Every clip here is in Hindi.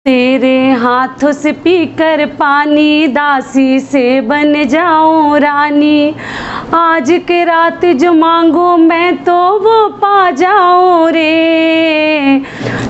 तेरे हाथों से पीकर पानी दासी से बन जाऊं रानी, आज के रात जो मांगो मैं तो वो पा जाऊं रे।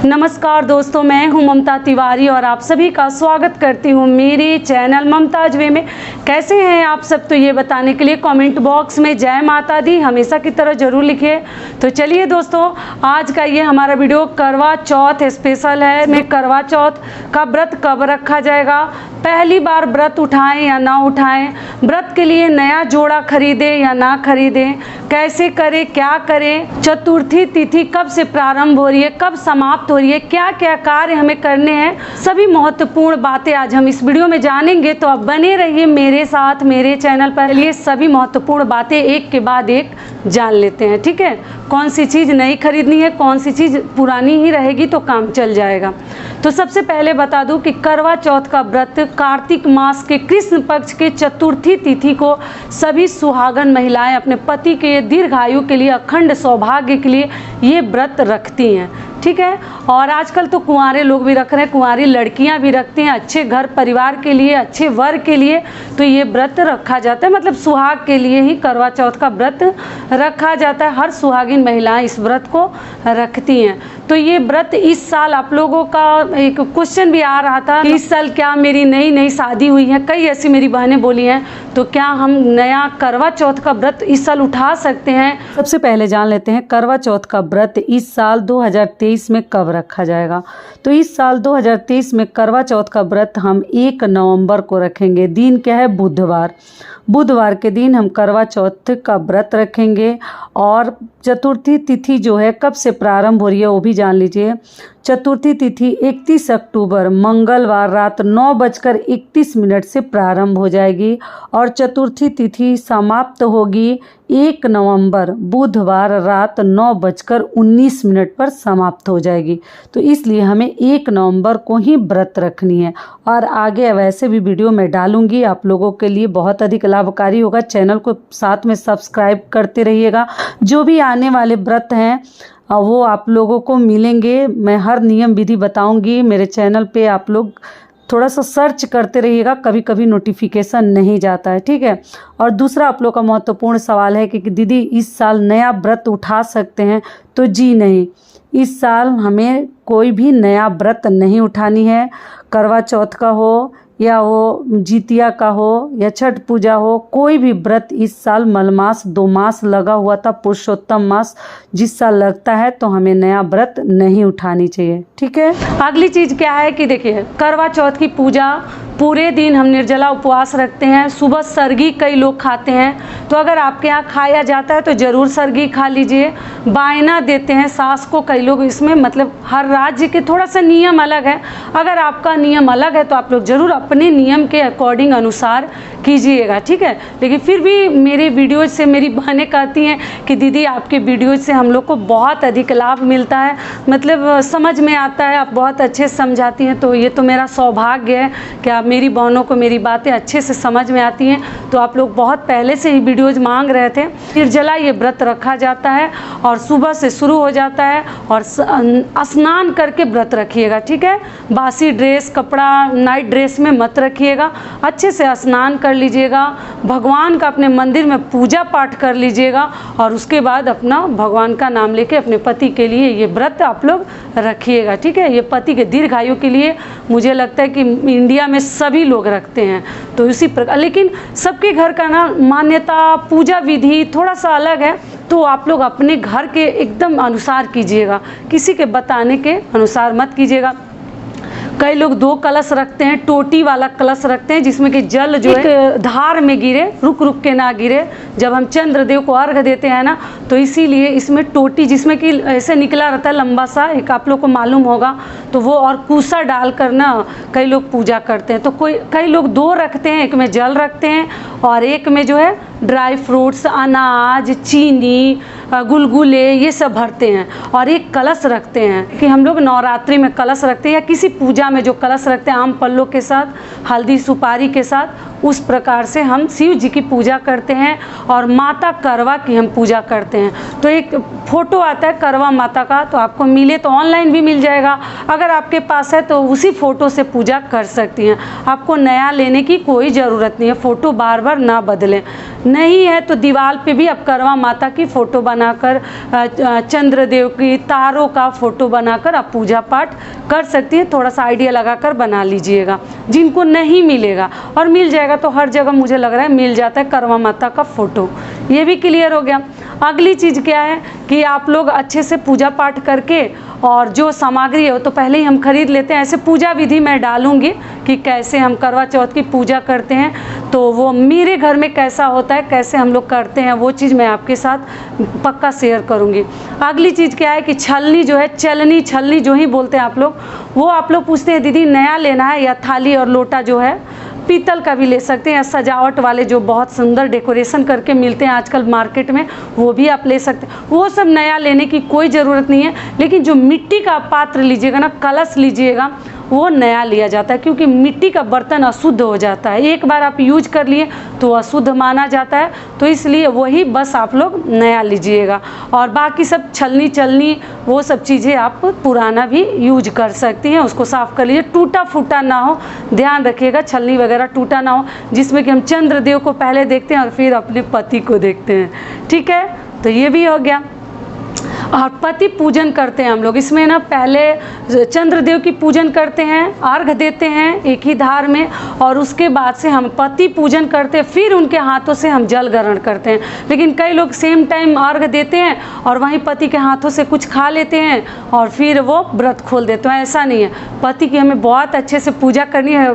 नमस्कार दोस्तों, मैं हूं ममता तिवारी और आप सभी का स्वागत करती हूं मेरे चैनल ममताज वे में। कैसे हैं आप सब, तो ये बताने के लिए कमेंट बॉक्स में जय माता दी हमेशा की तरह ज़रूर लिखिए। तो चलिए दोस्तों, आज का ये हमारा वीडियो करवा चौथ स्पेशल है। मैं करवा चौथ का व्रत कब रखा जाएगा, पहली बार व्रत उठाएं या ना उठाएं, व्रत के लिए नया जोड़ा खरीदें या ना खरीदें, कैसे करें क्या करें, चतुर्थी तिथि कब से प्रारंभ हो रही है, कब समाप्त हो रही है, क्या क्या कार्य हमें करने हैं, सभी महत्वपूर्ण बातें आज हम इस वीडियो में जानेंगे। तो अब बने रहिए मेरे साथ मेरे चैनल पर। ये सभी महत्वपूर्ण बातें एक के बाद एक जान लेते हैं, ठीक है। कौन सी चीज़ नई खरीदनी है, कौन सी चीज़ पुरानी ही रहेगी तो काम चल जाएगा। तो सबसे पहले बता दूं कि करवा चौथ का व्रत कार्तिक मास के कृष्ण पक्ष के चतुर्थी तिथि को सभी सुहागन महिलाएं अपने पति के दीर्घायु के लिए, अखंड सौभाग्य के लिए ये व्रत रखती हैं, ठीक है। और आजकल तो कुंवारे लोग भी रख रहे हैं, कुंवारी लड़कियां भी रखती हैं, अच्छे घर परिवार के लिए, अच्छे वर के लिए तो ये व्रत रखा जाता है। मतलब सुहाग के लिए ही करवा चौथ का व्रत रखा जाता है। हर सुहागिन महिलाएं इस व्रत को रखती हैं। तो ये व्रत इस साल आप लोगों का एक क्वेश्चन भी आ रहा था कि इस साल क्या मेरी नई शादी हुई है, कई ऐसी मेरी बहनें बोली हैं, तो क्या हम नया करवा चौथ का व्रत इस साल उठा सकते हैं। सबसे पहले जान लेते हैं करवा चौथ का व्रत इस साल 2023 में कब रखा जाएगा। तो इस साल 2023 में करवा चौथ का व्रत हम 1 नवंबर को रखेंगे। दिन क्या है, बुधवार। बुधवार के दिन हम करवा चौथ का व्रत रखेंगे। और चतुर्थी तिथि जो है कब से प्रारंभ हो रही है वो भी जान लीजिए। चतुर्थी तिथि 31 अक्टूबर मंगलवार रात 9:31 से प्रारंभ हो जाएगी और चतुर्थी तिथि समाप्त होगी 1 नवंबर बुधवार रात 9:19 पर समाप्त हो जाएगी। तो इसलिए हमें 1 नवंबर को ही व्रत रखनी है। और आगे वैसे भी वीडियो मैं डालूंगी, आप लोगों के लिए बहुत अधिक लाभकारी होगा। चैनल को साथ में सब्सक्राइब करते रहिएगा। जो भी आने वाले व्रत हैं वो आप लोगों को मिलेंगे। मैं हर नियम विधि बताऊंगी मेरे चैनल पे। आप लोग थोड़ा सा सर्च करते रहिएगा, कभी कभी नोटिफिकेशन नहीं जाता है, ठीक है। और दूसरा आप लोग का महत्वपूर्ण सवाल है कि दीदी इस साल नया व्रत उठा सकते हैं, तो जी नहीं, इस साल हमें कोई भी नया व्रत नहीं उठानी है। करवा चौथ का हो या वो जितिया का हो या छठ पूजा हो, कोई भी व्रत इस साल मलमास 2 मास लगा हुआ था, पुरुषोत्तम मास जिस साल लगता है, तो हमें नया व्रत नहीं उठानी चाहिए, ठीक है। अगली चीज़ क्या है कि देखिए, करवा चौथ की पूजा पूरे दिन हम निर्जला उपवास रखते हैं। सुबह सरगी कई लोग खाते हैं, तो अगर आपके यहाँ खाया जाता है तो ज़रूर सरगी खा लीजिए। बायना देते हैं सास को कई लोग, इसमें मतलब हर राज्य के थोड़ा सा नियम अलग है। अगर आपका नियम अलग है तो आप लोग ज़रूर अपने नियम के अकॉर्डिंग अनुसार कीजिएगा, ठीक है। लेकिन फिर भी मेरे वीडियो से मेरी बहनें कहती हैं कि दीदी आपके वीडियो से हम लोग को बहुत अधिक लाभ मिलता है, मतलब समझ में आता है, आप बहुत अच्छे से समझाती हैं। तो ये तो मेरा सौभाग्य है कि आप मेरी बहनों को मेरी बातें अच्छे से समझ में आती हैं। तो आप लोग बहुत पहले से ही वीडियोज़ मांग रहे थे। निर्जला ये व्रत रखा जाता है और सुबह से शुरू हो जाता है और स्नान करके व्रत रखिएगा, ठीक है। बासी ड्रेस कपड़ा नाइट ड्रेस में मत रखिएगा, अच्छे से स्नान कर लीजिएगा, भगवान का अपने मंदिर में पूजा पाठ कर लीजिएगा और उसके बाद अपना भगवान का नाम लेके अपने पति के लिए ये व्रत आप लोग रखिएगा, ठीक है। ये पति के दीर्घायु के लिए मुझे लगता है कि इंडिया में सभी लोग रखते हैं, तो इसी प्रकार। लेकिन सबके घर का ना मान्यता पूजा विधि थोड़ा सा अलग है, तो आप लोग अपने घर के एकदम अनुसार कीजिएगा, किसी के बताने के अनुसार मत कीजिएगा। कई लोग 2 कलश रखते हैं, टोटी वाला कलश रखते हैं जिसमें कि जल जो है धार में गिरे, रुक रुक के ना गिरे। जब हम चंद्रदेव को अर्घ देते हैं ना, तो इसीलिए इसमें टोटी जिसमें कि ऐसे निकला रहता है लंबा सा, एक आप लोग को मालूम होगा, तो वो और कूसा डाल कर ना कई लोग पूजा करते हैं। तो कई लोग 2 रखते हैं, एक में जल रखते हैं और एक में जो है ड्राई फ्रूट्स, अनाज, चीनी, गुलगुले ये सब भरते हैं और एक कलश रखते हैं। कि हम लोग नवरात्रि में कलश रखते हैं या किसी पूजा में जो कलश रखते हैं आम पल्लों के साथ, हल्दी सुपारी के साथ, उस प्रकार से हम शिव जी की पूजा करते हैं और माता करवा की हम पूजा करते हैं। तो एक फ़ोटो आता है करवा माता का, तो आपको मिले तो ऑनलाइन भी मिल जाएगा, अगर आपके पास है तो उसी फ़ोटो से पूजा कर सकती हैं। आपको नया लेने की कोई ज़रूरत नहीं है, फ़ोटो बार बार ना बदलें। नहीं है तो दीवार पे भी आप करवा माता की फ़ोटो बनाकर, चंद्रदेव की, तारों का फ़ोटो बनाकर आप पूजा पाठ कर सकती हैं। थोड़ा सा आइडिया लगाकर बना लीजिएगा। जिनको नहीं मिलेगा और मिल जाएगा तो हर जगह मुझे लग रहा है मिल जाता है करवा माता का फ़ोटो। ये भी क्लियर हो गया। अगली चीज़ क्या है कि आप लोग अच्छे से पूजा पाठ करके, और जो सामग्री है वो तो पहले ही हम खरीद लेते हैं। ऐसे पूजा विधि मैं डालूंगी कि कैसे हम करवा चौथ की पूजा करते हैं, तो वो मेरे घर में कैसा होता है, कैसे हम लोग करते हैं, वो चीज़ मैं आपके साथ पक्का शेयर करूंगी। अगली चीज़ क्या है कि छलनी जो है, चलनी छलनी जो ही बोलते हैं आप लोग, वो आप लोग पूछते हैं दीदी नया लेना है या थाली और लोटा जो है पीतल का भी ले सकते हैं, या सजावट वाले जो बहुत सुंदर डेकोरेशन करके मिलते हैं आजकल मार्केट में, वो भी आप ले सकते हैं। वो सब नया लेने की कोई ज़रूरत नहीं है, लेकिन जो मिट्टी का पात्र लीजिएगा ना, कलश लीजिएगा, वो नया लिया जाता है, क्योंकि मिट्टी का बर्तन अशुद्ध हो जाता है। एक बार आप यूज कर लिए तो अशुद्ध माना जाता है, तो इसलिए वही बस आप लोग नया लीजिएगा। और बाकी सब छलनी चलनी वो सब चीज़ें आप पुराना भी यूज कर सकती हैं। उसको साफ़ कर लीजिए, टूटा फूटा ना हो, ध्यान रखिएगा छलनी वगैरह टूटा ना हो, जिसमें कि हम चंद्रदेव को पहले देखते हैं और फिर अपने पति को देखते हैं। ठीक है, तो ये भी हो गया। और पति पूजन करते हैं हम लोग, इसमें ना पहले चंद्रदेव की पूजन करते हैं, अर्घ देते हैं एक ही धार में, और उसके बाद से हम पति पूजन करते हैं, फिर उनके हाथों से हम जल ग्रहण करते हैं। लेकिन कई लोग सेम टाइम अर्घ देते हैं और वहीं पति के हाथों से कुछ खा लेते हैं और फिर वो व्रत खोल देते हैं। ऐसा नहीं है, पति की हमें बहुत अच्छे से पूजा करनी है,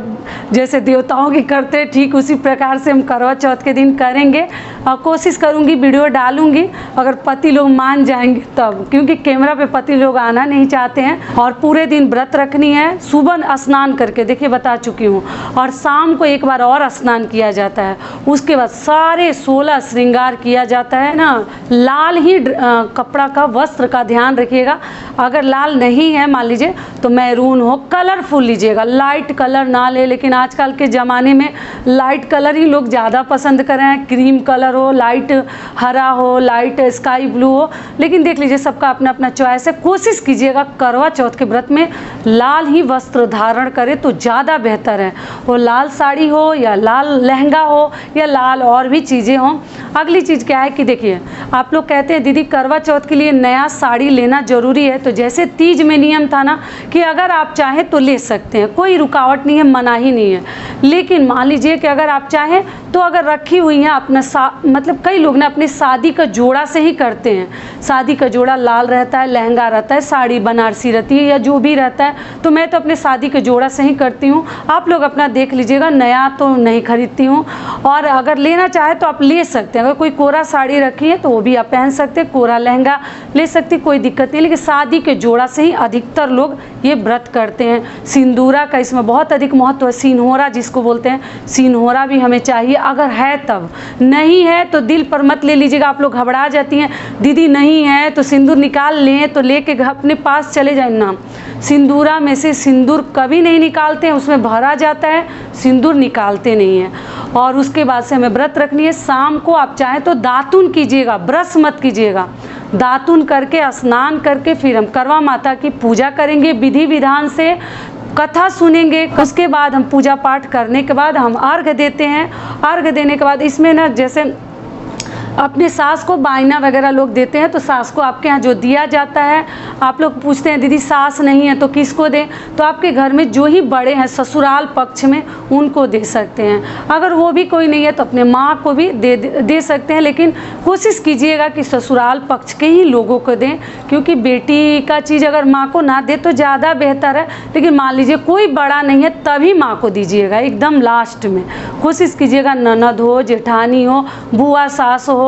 जैसे देवताओं की करते हैं ठीक उसी प्रकार से हम करवा चौथ के दिन करेंगे। और कोशिश करूँगी वीडियो डालूँगी, अगर पति लोग मान जाएंगे तब, क्योंकि कैमरा पे पति लोग आना नहीं चाहते हैं। और पूरे दिन व्रत रखनी है, सुबह स्नान करके, देखिए बता चुकी हूँ, और शाम को एक बार और स्नान किया जाता है। उसके बाद सारे 16 श्रृंगार किया जाता है ना। लाल ही कपड़ा का, वस्त्र का ध्यान रखिएगा। अगर लाल नहीं है मान लीजिए तो मैरून हो, कलरफुल लीजिएगा, लाइट कलर ना ले। लेकिन आजकल के ज़माने में लाइट कलर ही लोग ज़्यादा पसंद कर रहे हैं, क्रीम कलर हो, लाइट हरा हो, लाइट स्काई ब्लू हो। लेकिन देख लीजिए सबका अपना अपना चॉइस है। कोशिश कीजिएगा करवा चौथ के व्रत में लाल ही वस्त्र धारण करें तो ज़्यादा बेहतर है। वो लाल साड़ी हो या लाल लहंगा हो या लाल और भी चीज़ें हों। अगली चीज़ क्या है कि देखिए, आप लोग कहते हैं दीदी करवा चौथ के लिए नया साड़ी लेना ज़रूरी है। तो जैसे तीज में नियम था ना कि अगर आप चाहें तो ले सकते हैं, कोई रुकावट नहीं है, मनाही नहीं है। लेकिन मान लीजिए कि अगर आप चाहें तो अगर रखी हुई हैं अपना मतलब कई लोग ना अपनी शादी का जोड़ा से ही करते हैं। शादी का जोड़ा लाल रहता है, लहंगा रहता है, साड़ी बनारसी रहती है या जो भी रहता है। तो मैं तो अपने शादी के जोड़ा से ही करती हूँ। आप लोग अपना देख लीजिएगा, नया तो नहीं खरीदती हूँ। और अगर लेना चाहे तो आप ले सकते हैं। अगर कोई कोरा साड़ी रखी है तो वो भी आप पहन सकते हैं, कोरा लहंगा ले सकती, कोई दिक्कत नहीं। लेकिन शादी के जोड़ा से ही अधिकतर लोग ये व्रत करते हैं। सिंदूरा का इसमें बहुत अधिक महत्व है, सिंहोरा जिसको बोलते हैं, सिंहोरा भी हमें चाहिए अगर है तब। नहीं है तो दिल पर मत ले लीजिएगा। आप लोग घबरा जाती हैं दीदी नहीं है तो सिंदूर निकाल लें, तो लेके अपने पास चले जाए ना। सिंदूरा में से सिंदूर कभी नहीं निकालते हैं, उसमें भरा जाता है, सिंदूर निकालते नहीं हैं। और उसके बाद से हमें व्रत रखनी है। शाम को आप चाहें तो दातुन कीजिएगा, ब्रश मत कीजिएगा। दातुन करके स्नान करके फिर हम करवा माता की पूजा करेंगे विधि विधान से, कथा सुनेंगे। उसके बाद हम पूजा पाठ करने के बाद हम अर्घ देते हैं। अर्घ देने के बाद इसमें ना जैसे अपने सास को बायना वगैरह लोग देते हैं, तो सास को आपके यहाँ जो दिया जाता है, आप लोग पूछते हैं दीदी सास नहीं है तो किसको दें, तो आपके घर में जो ही बड़े हैं ससुराल पक्ष में उनको दे सकते हैं। अगर वो भी कोई नहीं है तो अपने माँ को भी दे सकते हैं। लेकिन कोशिश कीजिएगा कि ससुराल पक्ष के ही लोगों को दें, क्योंकि बेटी का चीज़ अगर माँ को ना दे तो ज़्यादा बेहतर है। लेकिन मान लीजिए कोई बड़ा नहीं है तभी माँ को दीजिएगा, एकदम लास्ट में। कोशिश कीजिएगा ननद हो, जेठानी हो, बुआ सास हो,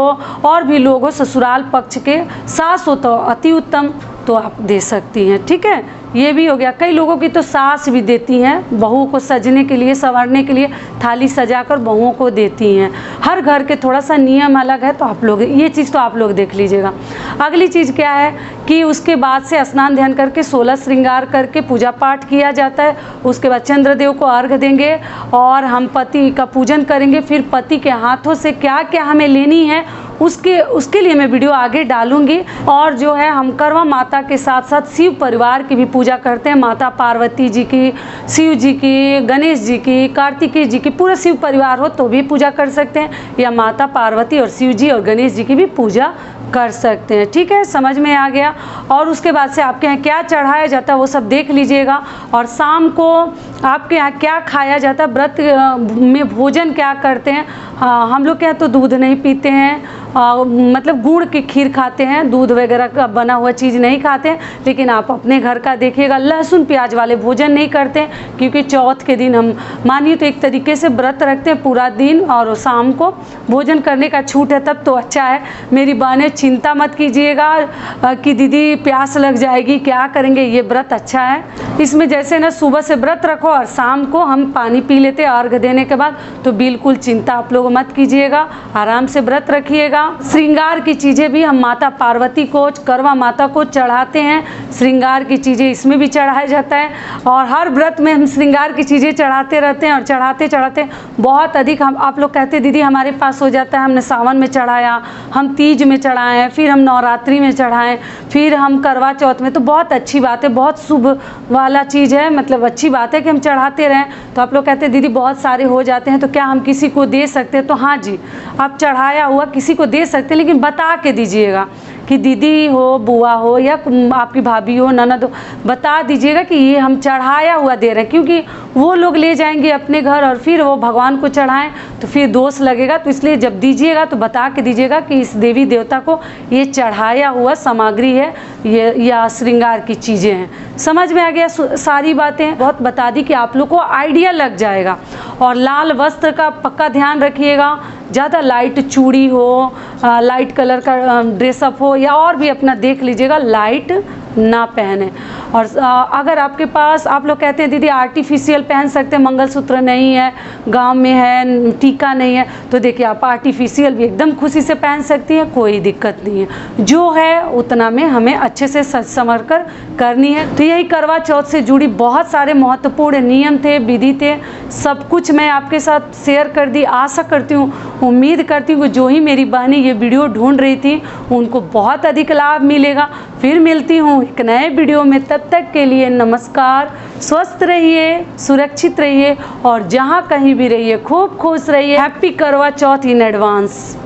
और भी लोग हो ससुराल पक्ष के, सास हो तो अति उत्तम, तो आप दे सकती हैं। ठीक है, ये भी हो गया। कई लोगों की तो सास भी देती हैं, बहू को सजने के लिए, संवारने के लिए थाली सजाकर बहुओं को देती हैं। हर घर के थोड़ा सा नियम अलग है, तो आप लोग ये चीज़ तो आप लोग देख लीजिएगा। अगली चीज़ क्या है कि उसके बाद से स्नान ध्यान करके 16 श्रृंगार करके पूजा पाठ किया जाता है। उसके बाद चंद्रदेव को अर्घ देंगे और हम पति का पूजन करेंगे। फिर पति के हाथों से क्या क्या हमें लेनी है उसके लिए मैं वीडियो आगे डालूंगी। और जो है हम करवा माता के साथ साथ शिव परिवार की भी पूजा करते हैं, माता पार्वती जी की, शिव जी की, गणेश जी की, कार्तिकेय जी की, पूरा शिव परिवार हो तो भी पूजा कर सकते हैं, या माता पार्वती और शिव जी और गणेश जी की भी पूजा कर सकते हैं। ठीक है, समझ में आ गया। और उसके बाद से आपके यहाँ क्या चढ़ाया जाता है वो सब देख लीजिएगा। और शाम को आपके यहाँ क्या खाया जाता है, व्रत में भोजन क्या करते हैं। हम लोग के यहाँ तो दूध नहीं पीते हैं, मतलब गुड़ की खीर खाते हैं, दूध वगैरह का बना हुआ चीज़ नहीं खाते हैं। लेकिन आप अपने घर का देखिएगा, लहसुन प्याज वाले भोजन नहीं करते हैं, क्योंकि चौथ के दिन हम मानिए तो एक तरीके से व्रत रखते हैं पूरा दिन, और शाम को भोजन करने का छूट है तब तो अच्छा है। मेरी बहनें चिंता मत कीजिएगा कि दीदी प्यास लग जाएगी, क्या करेंगे, ये व्रत अच्छा है। इसमें जैसे ना सुबह से व्रत रखो और शाम को हम पानी पी लेते हैं अर्घ देने के बाद, तो बिल्कुल चिंता आप लोग मत कीजिएगा, आराम से व्रत रखिएगा। श्रृंगार की चीज़ें भी हम माता पार्वती को, करवा माता को चढ़ाते हैं। श्रृंगार की चीज़ें इसमें भी चढ़ाया जाता है, और हर व्रत में हम श्रृंगार की चीज़ें चढ़ाते रहते हैं। और चढ़ाते चढ़ाते बहुत अधिक हम, आप लोग कहते दीदी हमारे पास हो जाता है, हमने सावन में चढ़ाया, हम तीज में चढ़ाएँ, फिर हम नवरात्रि में चढ़ाएँ, फिर हम करवा चौथ में, तो बहुत अच्छी बात है, बहुत शुभ वाला चीज़ है, मतलब अच्छी बात है कि हम चढ़ाते रहें। तो आप लोग कहते हैं दीदी बहुत सारे हो जाते हैं तो क्या हम किसी को दे सकते हैं, तो हाँ जी, आप चढ़ाया हुआ किसी को दे सकते हैं, लेकिन बता के दीजिएगा कि दीदी हो, बुआ हो, या आपकी भाभी हो, ननद हो, बता दीजिएगा कि ये हम चढ़ाया हुआ दे रहे हैं, क्योंकि वो लोग ले जाएंगे अपने घर और फिर वो भगवान को चढ़ाएं तो फिर दोष लगेगा। तो इसलिए जब दीजिएगा तो बता के दीजिएगा कि इस देवी देवता को ये चढ़ाया हुआ सामग्री है, ये या श्रृंगार की चीज़ें हैं। समझ में आ गया सारी बातें, बहुत बता दी कि आप लोग को आइडिया लग जाएगा। और लाल वस्त्र का पक्का ध्यान रखिएगा, ज़्यादा लाइट चूड़ी हो, लाइट कलर का ड्रेसअप हो, या और भी अपना देख लीजिएगा, लाइट ना पहने। और अगर आपके पास, आप लोग कहते हैं दीदी आर्टिफिशियल पहन सकते हैं, मंगलसूत्र नहीं है, गांव में है, टीका नहीं है, तो देखिए आप आर्टिफिशियल भी एकदम खुशी से पहन सकती हैं, कोई दिक्कत नहीं है। जो है उतना में हमें अच्छे से सच समझ कर करनी है। तो यही करवा चौथ से जुड़ी बहुत सारे महत्वपूर्ण नियम थे, विधि थे, सब कुछ मैं आपके साथ शेयर कर दी। आशा करती हूँ, उम्मीद करती हूँ जो ही मेरी बहनें ये वीडियो ढूंढ रही थी उनको बहुत अधिक लाभ मिलेगा। फिर मिलती हूँ एक नए वीडियो में, तब तक के लिए नमस्कार। स्वस्थ रहिए, सुरक्षित रहिए, और जहाँ कहीं भी रहिए खूब खुश रहिए। हैप्पी करवा चौथ इन एडवांस।